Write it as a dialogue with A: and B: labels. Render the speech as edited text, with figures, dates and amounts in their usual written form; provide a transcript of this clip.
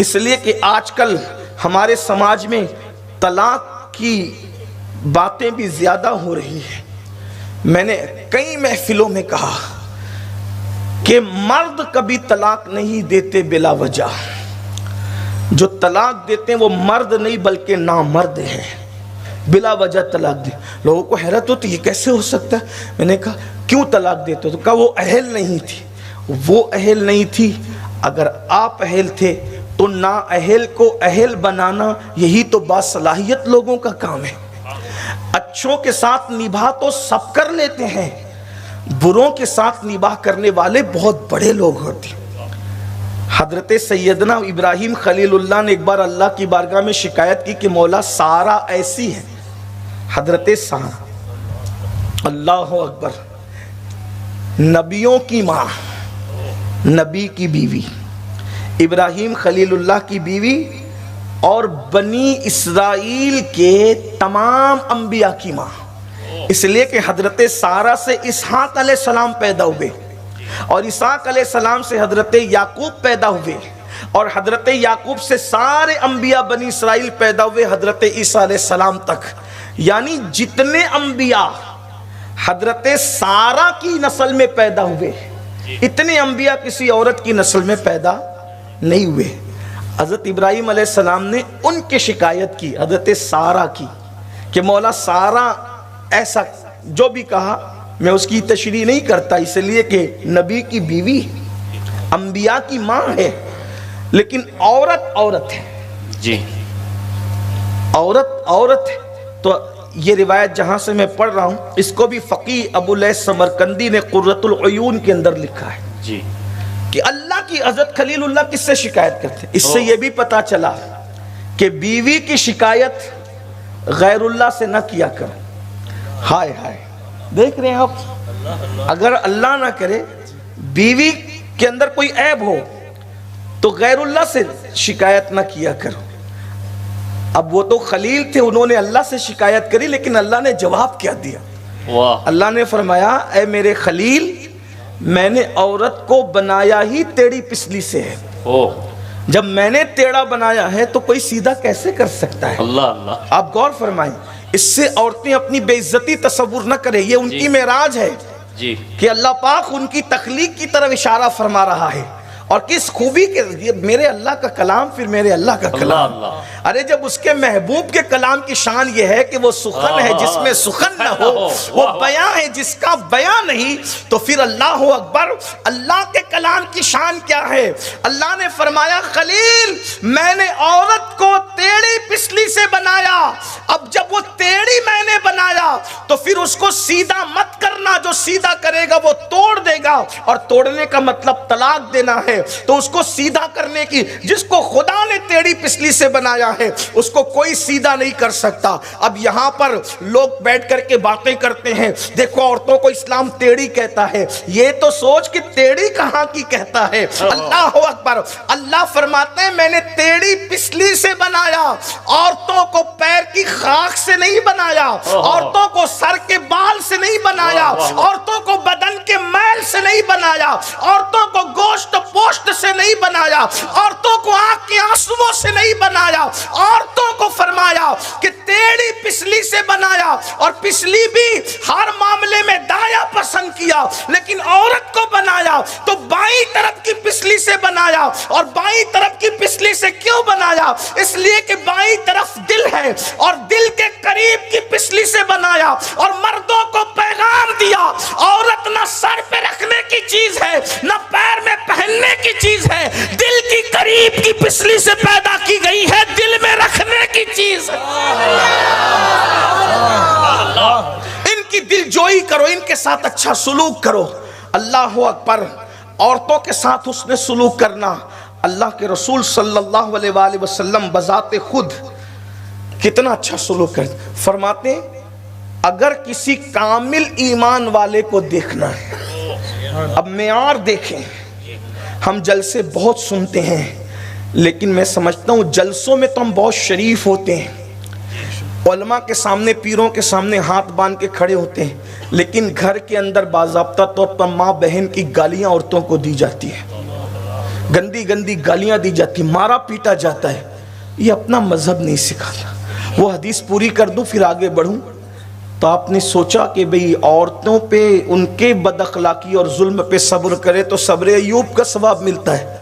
A: اس لیے کہ آج کل ہمارے سماج میں طلاق کی باتیں بھی زیادہ ہو رہی ہیں۔ میں نے کئی محفلوں میں کہا کہ مرد کبھی طلاق نہیں دیتے بلا وجہ، جو طلاق دیتے ہیں وہ مرد نہیں بلکہ نامرد ہیں، بلا وجہ طلاق دے۔ لوگوں کو حیرت ہوتی یہ کیسے ہو سکتا ہے؟ میں نے کہا کیوں طلاق دیتے ہو؟ تو کہا وہ اہل نہیں تھی۔ وہ اہل نہیں تھی، اگر آپ اہل تھے تو نا اہل کو اہل بنانا یہی تو باصلاحیت لوگوں کا کام ہے۔ اچھوں کے ساتھ نباہ تو سب کر لیتے ہیں، بروں کے ساتھ نباہ کرنے والے بہت بڑے لوگ ہوتے ہیں۔ حضرت سیدنا ابراہیم خلیل اللہ نے ایک بار اللہ کی بارگاہ میں شکایت کی کہ مولا سارا ایسی ہے، حضرت سارا، اللہ اکبر، نبیوں کی ماں، نبی کی بیوی، ابراہیم خلیل اللہ کی بیوی اور بنی اسرائیل کے تمام انبیاء کی ماں، اس لیے کہ حضرت سارا سے اسحاق علیہ السلام پیدا ہوئے، اور اسحاق علیہ السلام سے حضرت یعقوب پیدا ہوئے، اور حضرت یعقوب سے سارے انبیاء بنی اسرائیل پیدا ہوئے حضرت عیسیٰ علیہ السلام تک۔ یعنی جتنے انبیاء حضرت سارا کی نسل میں پیدا ہوئے، اتنے انبیاء کسی عورت کی نسل میں پیدا نہیں ہوئے۔ حضرت ابراہیم علیہ السلام نے ان کی شکایت کی، حضرت سارا کی، کہ مولا سارا ایسا جو بھی کہا میں اس کی تشریح نہیں کرتا، اس لیے کہ نبی کی بیوی انبیاء کی ماں ہے، لیکن عورت عورت ہے
B: جی،
A: عورت ہے۔ تو یہ روایت جہاں سے میں پڑھ رہا ہوں اس کو بھی فقیہ ابو لیث سمرقندی نے قرۃ العیون کے اندر لکھا ہے
B: جی،
A: کہ اللہ کی حضرت خلیل اللہ کس سے شکایت کرتے ہیں؟ اس سے یہ بھی پتا چلا کہ بیوی کی شکایت غیر اللہ سے نہ کیا کرو۔ ہائے ہائے، دیکھ رہے ہیں آپ، اگر اللہ نہ کرے بیوی کے اندر کوئی عیب ہو تو غیر اللہ سے شکایت نہ کیا کرو۔ اب وہ تو خلیل تھے، انہوں نے اللہ سے شکایت کری، لیکن اللہ نے جواب کیا دیا؟
B: واہ،
A: اللہ نے فرمایا اے میرے خلیل، میں نے عورت کو بنایا ہی ٹیڑھی پسلی سے ہے، جب میں نے ٹیڑھا بنایا ہے تو کوئی سیدھا کیسے کر سکتا ہے؟
B: اللہ اللہ،
A: آپ غور فرمائیں، اس سے عورتیں اپنی بے عزتی تصور نہ کریں، یہ ان کی معراج ہے
B: جی،
A: کہ اللہ پاک ان کی تخلیق کی طرف اشارہ فرما رہا ہے، اور کس خوبی کے یہ میرے اللہ کا کلام، پھر میرے اللہ کا کلام۔ ارے جب اس کے محبوب کے کلام کی شان یہ ہے کہ وہ سخن ہے جس میں سخن نہ ہو، وہ بیان ہے جس کا بیان نہیں، تو پھر اللہ اکبر، اللہ کے کلام کی شان کیا ہے؟ اللہ نے فرمایا خلیل میں نے عورت کو ٹیڑھی پسلی سے بنایا، اب جب وہ ٹیڑھی میں نے بنایا تو پھر اس کو سیدھا مت کرنا، جو سیدھا کرے گا وہ توڑ دے گا، اور توڑنے کا مطلب طلاق دینا ہے، تو اس کو سیدھا کرنے کی، جس کو خدا نے ٹیڑھی پسلی سے بنایا ہے اس کو کوئی سیدھا نہیں کر سکتا۔ اب یہاں پر لوگ بیٹھ کر کے باتیں کرتے ہیں، دیکھو عورتوں کو اسلام ٹیڑھی کہتا ہے، یہ تو سوچ کہ ٹیڑھی کہاں کی کہتا ہے۔ اللہ اکبر، اللہ فرماتے ہیں میں نے ٹیڑھی پسلی سے بنایا، عورتوں کو پیر کی خاک سے نہیں بنایا، عورتوں کو سر کے بال سے نہیں بنایا، عورتوں کو بدن کے میل سے نہیں بنایا، عورتوں کو گوشت پوشت سے نہیں بنایا، عورتوں کو آنکھ کے آنسوؤں سے نہیں بنایا، عورتوں کو فرمایا کہ ٹیڑھی پسلی سے بنایا، اور پسلی بھی ہر معاملے میں دایا پسند کیا، لیکن عورت کو بنایا تو بائیں طرف کی پسلی سے بنایا۔ اور بائیں طرف کی پسلی سے کیوں بنایا؟ اس لیے کہ بائیں طرف دل ہے، اور دل کے قریب کی پسلی سے بنایا، اور مردوں کو پیغام دیا عورت نہ سر پہ رکھنے کی چیز ہے نہ پیر میں پہننے کی چیز ہے، دل کی قریب کی پسلی سے پیدا کی گئی ہے، دل میں رکھنے کی چیز ہے۔ ان کی دل جوئی کرو، ان کے ساتھ اچھا سلوک کرو۔ اللہ اکبر، عورتوں کے ساتھ حسن سلوک کرنا، اللہ کے رسول صلی اللہ علیہ وآلہ وسلم بذات خود کتنا اچھا سلوک کرتے، فرماتے ہیں اگر کسی کامل ایمان والے کو دیکھنا ہے، اب معیار دیکھیں، ہم جلسے بہت سنتے ہیں لیکن میں سمجھتا ہوں جلسوں میں تو ہم بہت شریف ہوتے ہیں، علماء کے سامنے، پیروں کے سامنے ہاتھ باندھ کے کھڑے ہوتے ہیں، لیکن گھر کے اندر باضابطہ طور پر ماں بہن کی گالیاں عورتوں کو دی جاتی ہیں۔ گندی گندی گالیاں دی جاتی، مارا پیٹا جاتا ہے، یہ اپنا مذہب نہیں سکھاتا۔ وہ حدیث پوری کر دوں پھر آگے بڑھوں۔ تو آپ نے سوچا کہ بھئی عورتوں پہ ان کے بد اخلاقی اور ظلم پہ صبر کرے تو صبر ایوب کا ثواب ملتا ہے۔